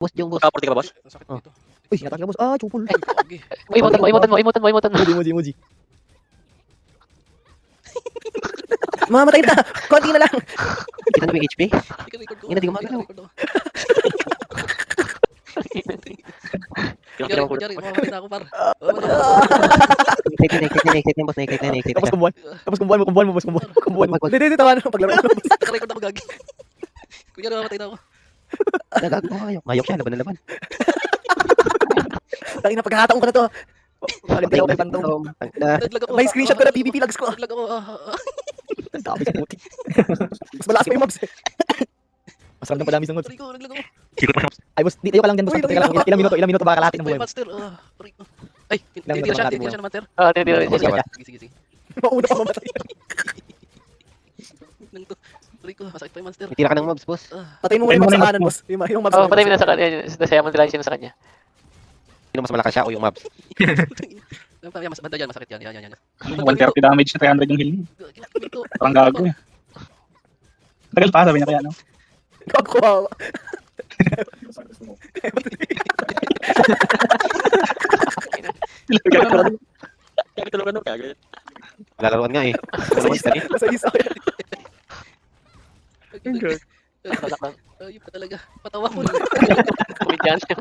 Boss, yung boss. Nakaporti ka ba, boss? Ang sakit Oh. dito. Uy, sinatake ka, boss. Ah, chupol. Okay. Emote mo. Emoji. Mamatay na. Konti na lang. Kita na may HP? Record ko. Hindi gumagalaw. Record ko. Kailangan ko. Kunyari, mamamatay na ako, par. Excited na, boss. Excited Tapos na. kumbuhan mo, boss. Kumbuhan mo. Hindi, tawa na. Paglaro na, boss. Naka-record ako, gagi. Kunyari, mamamatay na ako. Nagagawa. Mayok siya, laban na laban. Tangin na, pagkakataon ko na to. Palimtay ako kay Pantong. Naglag ako. May screenshot ko na PvP lags ko. Naglag ako. Ang dami sa puti. Mas malakas pa yung mobs. Mas ramdam pa dami sa mobs. Aray ko, naglag ako. Sikot pa siya. Ay, boss, dito ka lang dyan, boss. Uy, Patay ka lang. Ilang minuto ba kalahati ng Ay, buhay mo? master. Aray ko. Ay, Ilang titira siya. minuto Titira siya na, master. Boss ka ba? Sige. Mauna pa mamatay. Nang to. Aray ko, masakit pa yung monster. Tira ka ng mobs, boss. Patayin mo muna yung mobs sa kanan, boss. Yung mobs. Patay mo na sa kanya. Nasaya mo nila siya sa kanya. Sino mas malakas siya o yung mobs? Banda yan, masakit yan. Yan. 130 damage na 300 yung heal niya. Parang gago eh. Tagal pa, sabi niya kaya, no? Kakuha. Tulungan mo kagad. Lalaruan nga eh. Lalaruan ka eh. Nasa isa ko yan. Ayun pa talaga. Patawa ko. Kumidyan siya.